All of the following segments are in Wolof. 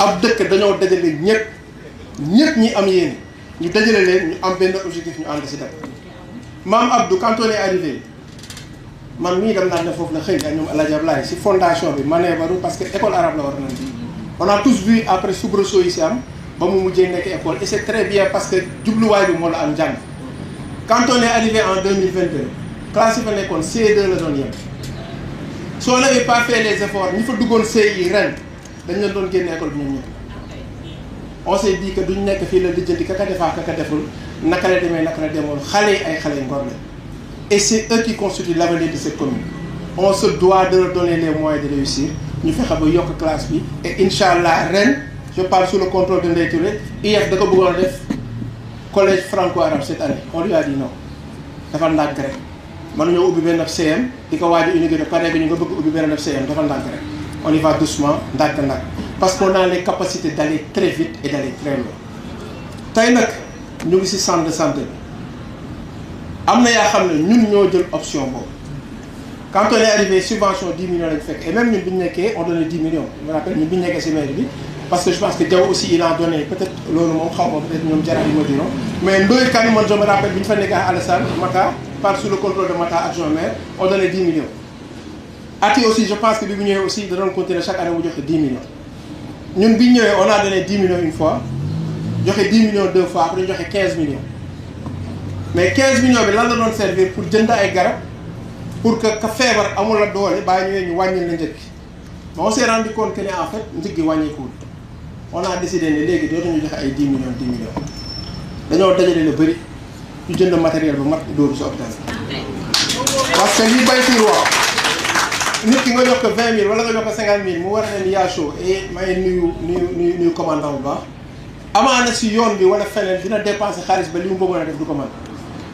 ab dëkk dañoo dajale ñëpp ñi am yéene ñu dajale leen ñu am benn objectif ñu ànd si dëkk. Maam Abdou quand on est arrivé man mii dem naa ne foofu la xëy na ñoom El Hadj Ablaye si fondation bi maneebaru parce que école arabe la war nañ bi on a tous vu après soubresaut yi si am ba mu mujjee nekk école et c'est très bien parce que jubluwaay bi moo la am njàng. Quand on est arrivé en 2022 classe yi fa nekkoon C2 la doon yem soo n'avez pas fait les efforts ñi fa duggoon CI ren dañ leen doon génne école bi ñoom ñëpp on s'est dit que duñ nekk fii la lijjanti kaka defaa kaka deful naka la demee naka la demoon xale yi ay xale ngor la et c'est eux qui constituent l'avenir de cette commune. On se doit de leur donner les moyens de réussir ñu fexe ba yokk classe bi et incha allah ren je parle sous le contrôle de Ndeye Touré IEF da ko bëggoon a def collège franco-arabe cette année on lui a dit non dafa ndànk rek mënuñoo ubbi benn CM di ko waaj a inauguré pare bi ñu nga bëgg ubbi benn CM dafa ndànk rek on y va doucement ndànk parce qu'on a les capacités d'aller très vite et d'aller très loin. tey nag ñu ngi ci centre de santé bi am na yaa xam ne ñun ñoo jël option boobu quand on est arrivé subvention 10 millions lañ fekk et même ñun bi ñu nekkee on donnait 10 millions je me rappelle ñun bi ñu nekkee ci mairie bi parce que je pense que Diaw aussi il a donné peut-être loolu moom xaw ma peut-être ñoom jaraaf yi moo dino mais Ndoye Kane man je me rappelle bi ñu fa nekkee à Alassane Mata par sous le contrôle de Mata adjoint maire on donnait 10 millions. Ati aussi je pense que bi bu ñëwee aussi da doon continuer chaque année mu joxe 10 millions ñun bi ñu ñëwee on a donné 10 millions une fois joxe 10 millions deux fois après ñu joxe 15 millions mais 15 millions bi lan la doon servir pour jënd ay garab pour que ka feebar amul la doole bàyyi ñëwee ñu wàññil la njëkk on s'est rendu compte que ne en fait njëg gi wàññeekuwul on a décidé ne léegi dootuñu joxe ay 10 millions dañoo dajale lu bëri ñu jënd matériel ba mat dóoru si hôpital parce que li Baytiir wax nit ki nga jox ko 20 000 wala nga jox ko 50 000 mu war a ne yaa chaud et may nuyu commandant bu baax amaana si yoon bi wala feneen dina dépenser xaalis ba li mu bëggoon a def du ko mën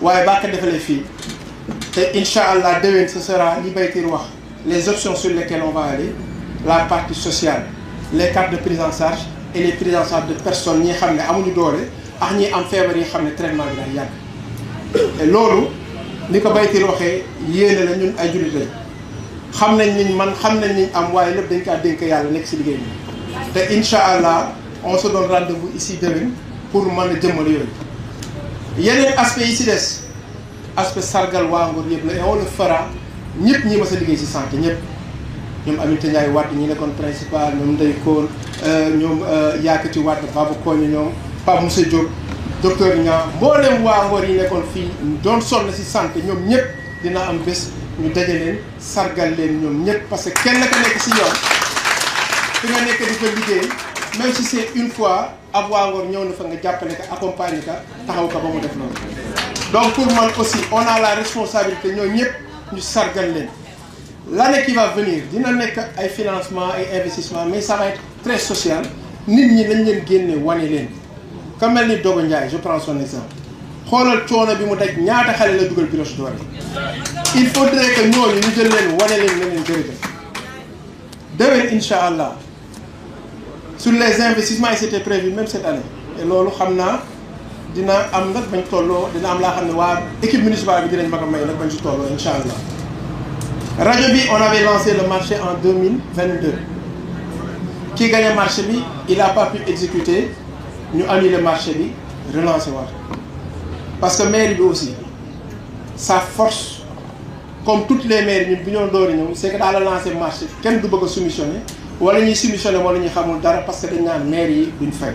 waaye baa ko defalee fii te incha allah déwén ce sera li Baytiir wax les options sur lesquelles on va aller la partie sociale les cartes de prise en charge et les prises en charge de personnes ñi xam ne amuñu doole ak ñi am feebar yi xam ne traitement bi day yàgg. et loolu ni ko Baytiir waxee yéene la ñun ay jullit lañ xam nañ niñ man xam nañ niñ am waaye lépp dañ kaa dénk yàlla nekk si liggéey bi te incha allah on se donne rendez-vous ici déwén pour mën a jëmmal yooyu. yeneen aspect yi si des aspect sargal waa Ngor yëpp la et on le fera ñëpp ñi mas a liggéey si santé ñëpp ñoom Aminata Ndiaye Wade ñi nekkoon principal ñoom Ndeye Kool ñoom Yaakati Wade Baba Koñi ñoom Pape Moussa Diop docteur Niang mboolem waa Ngor yi nekkoon fii doon sonn si santé ñoom ñëpp dina am bés ñu daje leen sargal leen ñoom ñëpp parce que kenn ka nekk si yoon fi nga nekk di fa liggéey même si c'est une fois ab waa Ngor ñëw na fa nga jàppale ka accompagner ka taxaw ka ba mu def loolu. donc pour man aussi on a la responsabilité ñoo ñëpp ñu sargal leen l'année qui va venir dina nekk ay financement ay investissement mais ça va être très social nit ñi lañ leen génne wane leen ka mel ni Dogo Ndiaye je prends son exemple xoolal coono bi mu daj ñaata xale la dugal Brioche Dorée il faudrait que ñooñu ñu jël leen wane leen ne leen jërëjëf déwén incha allah sur les investissements et c'était prévu même cette année et loolu xam naa dina am nag bañ tolloo dina am laa xam ne waa équipe municipale bi dinañ ma ko may nag bañ si tolloo incha allah. rajo bi on avait lancé le marché en 2022 ki gagné marché bi il a pas pu exécuter ñu annulé marché bi relancer waat parce que mairie bi aussi sa force comme toutes les mairies ñun bu ñoo doori ñëw c'est que daal la lancé marché kenn du bëgg a soumissionner wala ñuy soumissionner wala ñuy xamul dara parce que dañ naan mairie yi duñ fay.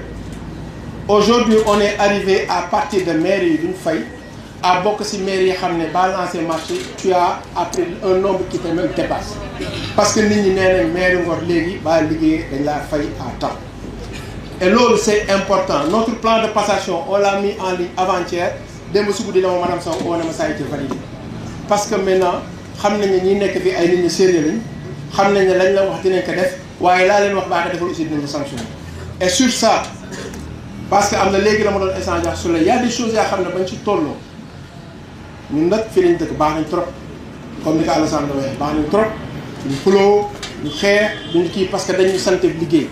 Aujourd'hui on est arrivé à partir de mairie yi duñ fay à bokk ci mairie yi xam ne ba lancé marché tu as après un nombre qui te même dépasse parce que nit ñi nee nañ mairie Ngor léegi ba liggéey dañ laa fay à temps et loolu c'est important notre plan de passation on l'a mis en ligne avant-hier démb su guddi la ma madame Sow oo na ma ça a été validé parce que maintenant xam nañ ne ñi nekk fi ay nit ñi sérieux lañ xam nañ ne lañ la wax dinañ ko def waaye laa leen wax baa ko defal aussi dinañ ko sanctionner et sur ça parce que am na léegi la ma doon échanger sur le y a des choses yoo xam ne bañ ci tolloo ñun nag fii lañ dëkk baax nañ trop comme ni ko Alassane la waxee baax nañ trop ñu xuloo ñu xeex duñu kii parce que dañuy sant liggéey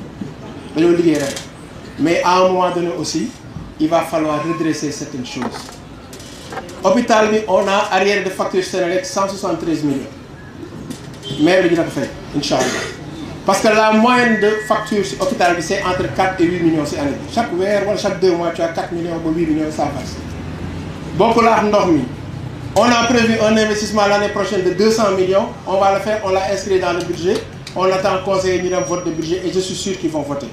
dañoo liggéey rek mais à un moment donné aussi il va falloir redresser certaines choses hôpital bi on a arrière de facture Sénélec 173 millions maire bi dina ko fay incha allah parce que la moyenne de facture sur hôpital c'est entre 4 et 8 millions ci année bi chaque weer wala chaque 2 mois tu as 4 millions ba 8 millions ça passe. Bokk la ak ndox mi on a prévu un investissement l'année prochaine de 200 millions on va le faire, on l'a inscrit dans le budget, on attend le conseil ñu dem vote de budget et je suis sûr qu'ils vont voter.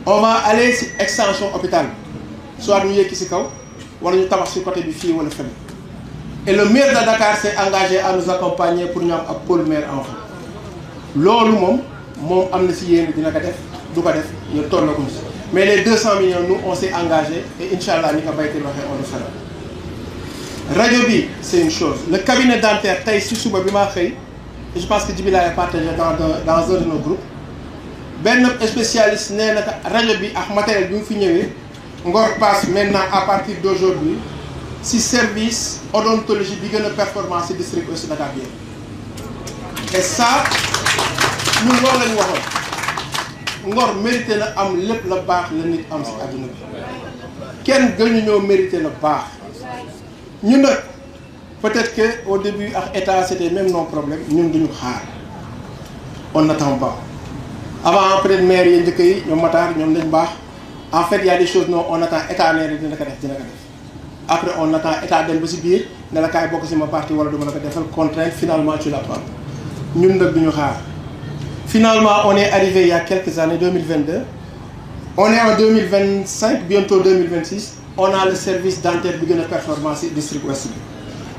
On va aller sur extension hôpital soit ñu yékki ci kaw wala ñu tabax ci côté bi fii wala fële. Et le maire de Dakar s'est engagé à nous accompagner pour ñu am ab pôle mère enfant loolu moom am na ci yéen dina ko def du ko def ñu tollaguñ ci mais les 200 millions nous on s'est engagé et inchallah ni ko baytil waxee on le fera. Rajo bi c'est une chose, le cabinet dentaire tey ci suba bi maa xëy je pense que Djibi l'a partagé dans un de nos groupes benn spécialiste nee na rajo bi ak matériel bi mu fi ñëwee Ngor passe maintenant à partir d'aujourd'hui si service odontologie bi gën a performance ci district Ouest Dakar bi et ça ñun loolu lañu waxoon Ngor mérité na am lépp la baax la nit am ci àdduna bi kenn gënu ñoo mérité na baax ñun nag peut-être que au début ak état c'était même non problème ñun duñu xaar on n'attend pas avant peut-être maire yi njëkk yi ñoom Matar ñoom dañ baax en fait il y a des choses non on attend état nee dina ko def après on attend état dem ba ci biir ne la kaay bokk ci ma parti wala du ma la ko defal contrainte finalement tu la prends ñun nag duñu xaar. Finalement on est arrivé il y a quelques années 2022 on est en 2025 bientôt 2026 on a le service dentaire bi gën a performant ci district ouest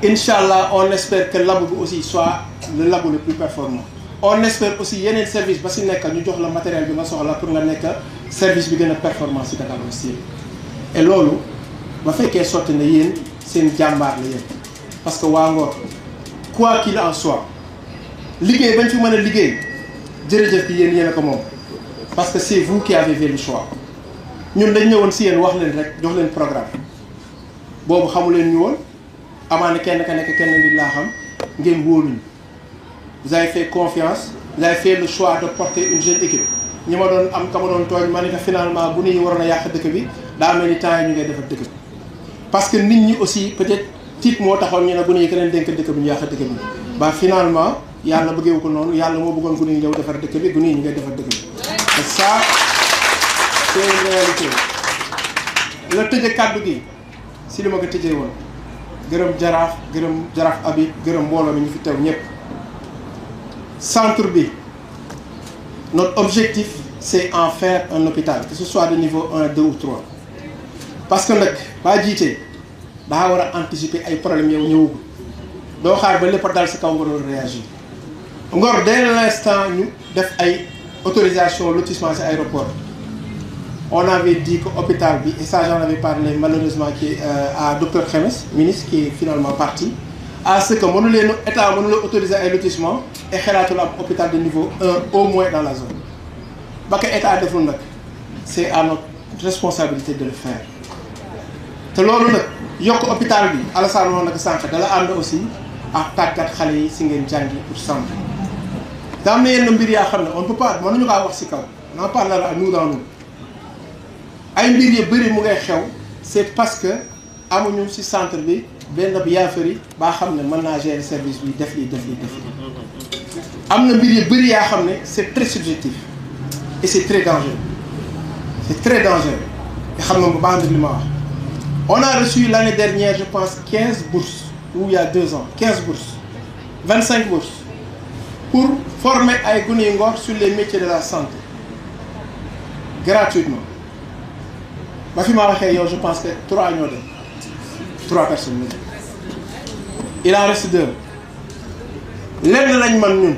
bi inchallah on espère que labo bi aussi soit le labo le plus performant on espère aussi yeneen service ba ci nekk ñu jox la matériel bi nga soxla pour nga nekk service bi gën a performant ci Dakar aussi et loolu ba fekkee sotti na yéen seen jàmbaar la yéen parce que waa Ngor quoi qu'il en soit liggéey bañ fi mën a liggéey jërëjëf bi yéen a ko moom parce que c'est vous qui avez fait le choix ñun dañ ñëwoon ci yéen wax leen rek jox leen programme boobu xamu leen ñu woon amaana kenn ka nekk kenn nit laa xam ngeen wóoluñu vous avez fait confiance vous avez fait le choix de porter une jeune équipe ñi ma doon am ka ma doon tooñ ma ne ko finalement bu nit ñi waroon a yàq dëkk bi daa mel ni temps yi ñu ngay defar dëkk bi parce que nit ñi aussi peut-être tiit moo taxoon ñu ne bu nit ñi keneen dénk dëkk bi ñu yàq dëkk bi ba finalement yàlla bëggeewu ko noonu yàlla moo bëggoon gu ñuy ñëw defar dëkk bi gu ñuy ñu ngay defar dëkk bi et ça c'est une réalité la tëje kàddu gi si li ma ko tëjee woon gërëm jaraaf Habib gërëm mbooloo mi ñu fi teew ñëpp centre bi notre objectif c'est en faire un hôpital que ce soit de niveau 1 2 ou 3 parce que nag baa jiitee daa war a anticiper ay problèmes yow ñëwagul doo xaar ba lépp dal si kaw nga doon réagir Ngor dès l'instant ñu def ay autorisation lotissement ci aéroport on avait dit que hôpital bi et ça j'en avais parlé malheureusement qui à docteur Khemes ministre qui est finalement parti à ce que mënu leen état mënu la autoriser ay lotissement et xalaatul am hôpital de niveau 1 au moins dans la zone ba ko état deful nag c'est à notre responsabilité de le faire te loolu nag yokk hôpital bi Alassane wax na ko sànq dala ànd aussi ak tàggat xale yi si ngeen jàngi pour santé daa am na yenn mbir yaa xam ne on ne peut pas mënuñu kaa wax si kaw on en parlera à nous dans nous ay mbir yu bëri mu ngay xew c'est parce que amuñu si centre bi benn bi yaafari baa xam ne mën naa gérer service bi def lii am na mbir yu bëri yaa xam ne c'est très subjectif et c'est très dangereux te xam nga bu baax li ma wax on a reçu l'année dernière je pense 15 bourses ou il y a 2 ans 15 bourses 25 bourses pour former ay gune yu Ngor sur les métiers de la santé gratuitement ba fi ma waxee yow je pense que 3 ñoo dem 3 personnes il en reste 2 lenn lañ man ñun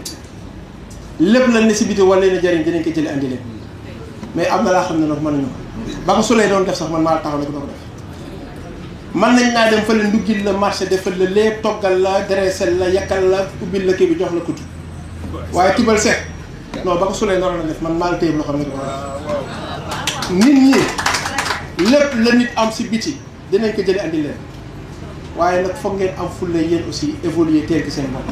lépp la nécessité wala leen a jëriñ dinañ ko jëlee andi leen mais am na laa xam ne nag mënuñu ko ba ko Souley doon def sax man maa taxaw ne ko doo ko def man nañ naa dem fële nduggil la marché defal la lépp toggal la dressel la yakkal la ubbil la kii bi jox la kutu waaye tibal seet non ba ko Souley noonu la def man maa la téye loo xam ne ko nit ñi lépp la nit am si biti dinañ ko jëlee andi leen waaye nag foog ngeen am fulla yéen aussi évoluer teel ki seen bopp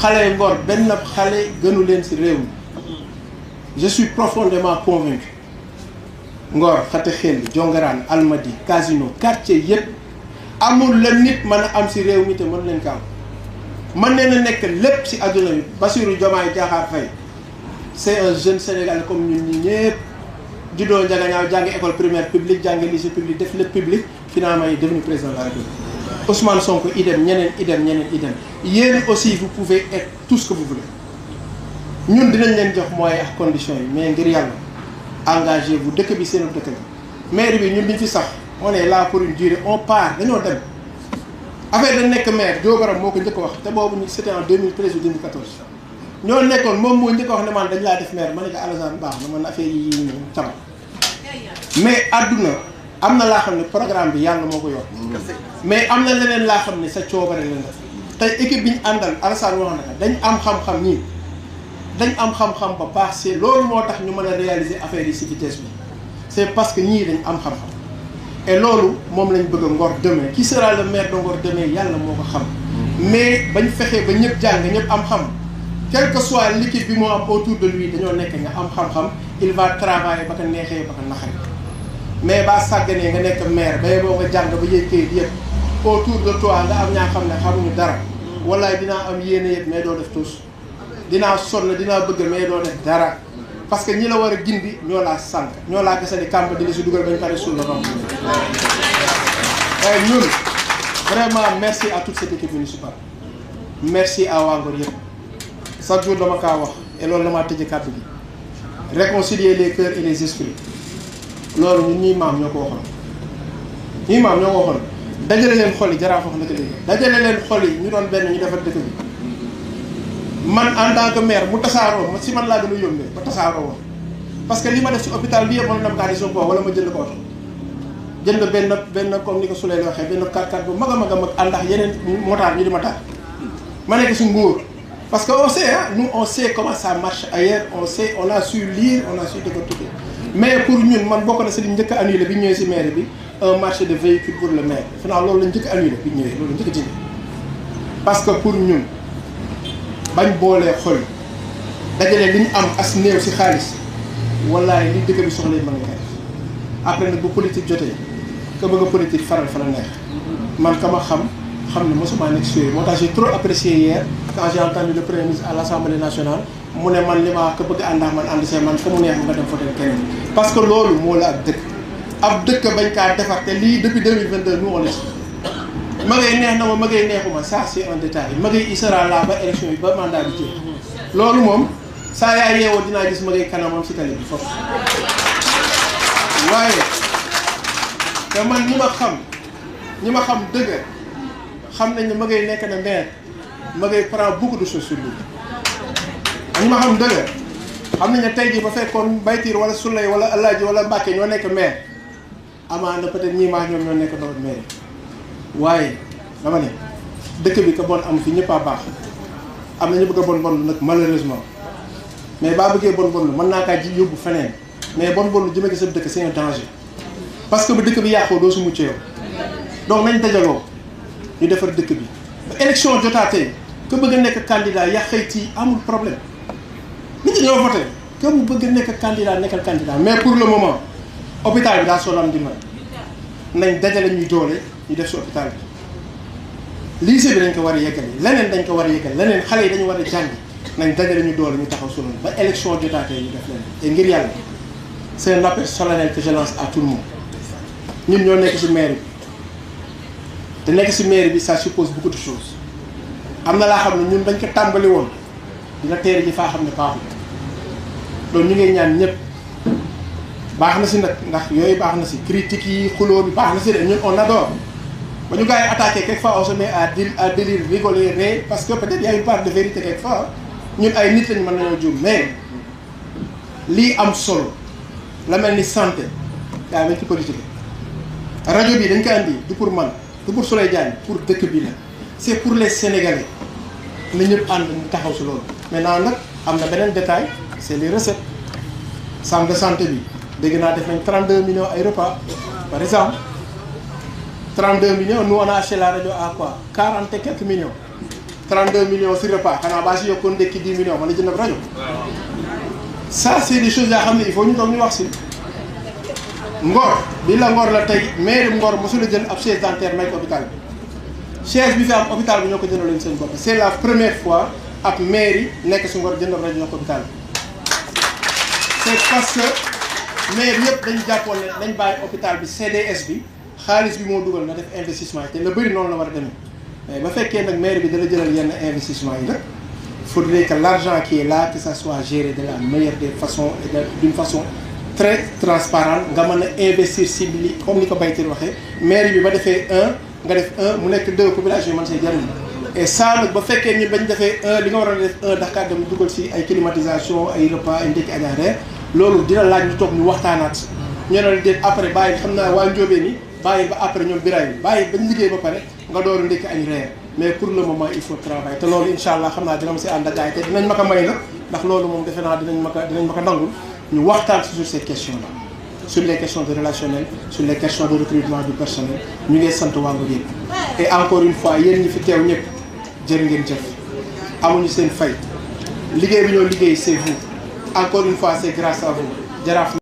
xale Ngor benn xale gënu leen si réew mi je suis profondément convaincu Ngor Xate Xel Jongaraan Almadi Casino quartier yëpp amul la nit mën a am si réew mi te mën leen ko am mën leen a nekk lépp si adduna bi Bassirou Diomaye Diakhar Faye c'est un jeune Sénégalais comme ñun ñi ñëpp juddoo Ndiaganiao jàngi école primaire publique jàngi lycée public def lépp public finalement il est devenu président de la République. Ousmane Sonko idem ñeneen idem yéen aussi vous pouvez être tout ce que vous voulez ñun dinañ leen jox moyens ak conditions yi mais ngir yàlla engagez-vous dëkk bi seen dëkk la maire bi ñun liñ fi sax on est là pour une durée on part dañoo dem affaire dañ nekk maire Diobaram moo ko njëkk wax te boobu c'était en 2013 ou 2014 ñoo nekkoon moom moo njëkk wax ne man dañ laa def maire ma ne ko Alassane baax na man affaire yi tam mais àdduna am na laa xam ne programme bi yàlla moo ko yor mais am na leneen laa xam ne sa coobare leen def tey équipe bi ñu àndal Alassane wax na ko dañ am xam-xam ñii dañ am xam-xam ba baax c'est loolu moo tax ñu mën a réaliser affaire yi si vitesse bi c'est parce que ñii dañ am xam-xam et loolu moom lañ bëgg a Ngor demain qui sera le maire de Ngor demain yàlla moo ko xam mais bañ fexee ba ñëpp jàng ñëpp am xam quel que soit l'équipe bi moo am autour de lui dañoo nekk nga am xam-xam il va travailler ba ko neexee ba ko naxari mais baa sàgganee nga nekk maire bay boo nga jàng ba yëg kayit yëpp autour de toi nga am ñaa xam ne xamuñu dara wallaay dinaa am yéene yëpp mais doo def tous dinaa sonn dinaa bëgg mais doo def dara parce que ñi la war a gindi ñoo laa sànq ñoo laa gasali kàmb di la si dugal bañ pare suul la romb waaye ñun vraiment merci à toute cette équipe municipale merci à waa Ngor yëpp chaque jour dama kaa wax et loolu damaa tëjee kàddu gi réconcilier les cœurs et les esprits loolu ñun ñii maam ñoo ko waxoon ñii maam ñoo ko waxoon dajale leen xol yi jaraaf wax na ko léegi dajale leen xol yi ñu doon benn ñu defar dëkk bi man en tant que maire mu tasaaroo ma si man laa gën a yómbee ba tasaaroo woon parce que li ma def si hôpital bi yëpp mën na kaa di suñu wala ma jënd ko oto jënd benn comme ni ko Souley waxee benn 4x4 bu mag a mag àndax yeneen motaar ñu di ma taal ma nekk si nguur parce que on sait hein nous on sait comment ça marche ailleurs on sait on a su lire on a su décortiquer mais pour ñun man bokk na si li njëkk a annulé bi ñëwee si maire bi un marché de véhicules pour le maire finalement loolu la njëkk a annulé bi ñëwee loolu la njëkk a dindi parce que pour ñun bañ boolee xol dajale li ñu am as néew si xaalis wallaay li dëkk bi soxla yi mën nga koy def après nag bu politique jotee ka bëgg a politique faral fa la neex man ka ma xam ne mosuma nekk si yooyu moo tax j'ai trop apprécié hier quand j'ai entendu le premier ministre à l'Assemblée nationale mu ne man li ma ko bëgg ànd ak man ànd see man ka mu neex nga dem fotel keneen parce que loolu moo la ab dëkk bañ kaa defar te lii depuis 2022 nous on le sait ma ngay neex na ma ngay neexuma ça c'est un détail ma ngay il sera là ba élection yi ba mandat bi jeex loolu moom saa yaa yeewoo dinaa gis ma ngay kanamam si télé bi foofu waaye te man ñi ma xam dëgg xam nañ ne ma ngay nekk na maire ma ngay prend beaucoup de choses sur lui ñi ma xam dëgg xam nañ ne tey jii ba fekkoon Baytiir wala Souley wala Alaaji wala Mbàkke ñoo nekk maire amaana peut-être ñii maa ñoom ñoo nekk doon maire waaye dama ne dëkk bi ka bon am fi ñëpp a baax am na ñu bëgg a bon nag malheureusement mais baa bëggee bon lu mën naa kaa ji yóbbu feneen mais bon lu jëmee ko sa dëkk c'est un danger parce que bu dëkk bi yàqoo doo su mucc yow donc nañ dajaloo ñu defar dëkk bi ba élection jotaatee que bëgg a nekk candidat yàqay ci amul problème nit ñi ñoo voté que mu bëgg a nekk candidat nekkal candidat mais pour le moment hôpital bi daa solo am dimbal nañ dajale ñuy doole ñu def si hôpital bi lycée bi dañ ko war a yeggale leneen dañ ko war a yeggale leneen xale yi dañu war a jàngi nañ dajale ñu doole ñu taxaw solo ba élection jotaatee ñu def leen et ngir yàlla c'est un appel solennel que je lance à tout le monde ñun ñoo nekk ci mairie bi te nekk ci mairie bi ça suppose beaucoup de choses am na laa xam ne ñun dañ ko tàmbali woon dina teere ji faa xam ne baaxul loolu ñu ngi ñaan ñëpp baax na si nag ndax yooyu baax na si critiques yi xuloo bi baax na si de ñun on adore ba ñu gars yi attaqué quelquefois on se met à délire rigoler ree parce que peut-être y a une part de vérité quelquefois ñun ay nit lañ mën nañoo juum mais lii am solo la mel ni santé yaa ngi ci politique rajo bi dañ ko andi du pour man du pour Souley Diagne pour dëkk bi la c'est pour les Sénégalais na ñëpp ànd ñu taxaw si loolu maintenant nag am na beneen détail c'est les recettes centre de santé bi dégg naa def nañ 32 millions ay repas par exemple 32 millions nous on a acheté la rajo à quoi 40 et quelques millions 32 millions si repas xanaa baa si yokkoon ndekki 10 millions man la jënd rajo ça c'est des choses yoo xam ne il faut ñu toog ñu wax si Ngor bi la Ngor la tey mairie Ngor mosul a jël ab chaise dentaire may ko hôpital bi chaise bi fi am hôpital bi ñoo ko jëndal leen seen bopp c'est la première fois ab mairie nekk si Ngor jëndal rajo ñoo ko hôpital bi c'est parce que maire yëpp dañ jàppoon ne dañ bàyyi hôpital bi CDS bi xaalis bi moo dugal na def investissement yi te la bëri noonu la war a demee mais ba fekkee nag maire bi dala jëlal yenn investissement yi nag faudrait que l'argent qui est là que ça soit géré de la meilleure des façons et d'une façon très transparente nga mën a investir si li comme ni ko Baytir waxee maire bi ba defee 1 nga def 1 mu nekk 2 population yi mën see jariñ et ça nag ba fekkee ni bañ defee 1 li nga war a def 1 Dakar dem dugal si ay climatisation ay repas ay ndekki añ reer loolu dina laaj ñu toog ñu waxtaanaat ñu ne la déet après bàyyi xam naa waa Njóobeen ni bàyyi ba après ñoom biraay bi bàyyi bañ liggéey ba pare nga door a ndekki añ reer mais pour le moment il faut travailler te loolu incha allah xam naa dina ma si ànd ak gars yi te dinañ ma ko may nag ndax loolu moom defe naa dinañ ma ko nangul ñu waxtaan sur ces questions là sur les questions de relationnel sur les questions de recrutement du personnel ñu ngi sant waa Ngour yëpp et encore une fois yéen ñi fi teew ñëpp jërë ngeen jëf amuñu seen fay liggéey bi ñoo liggéey c'est vous encore une fois c'est grâce à vous jaraaf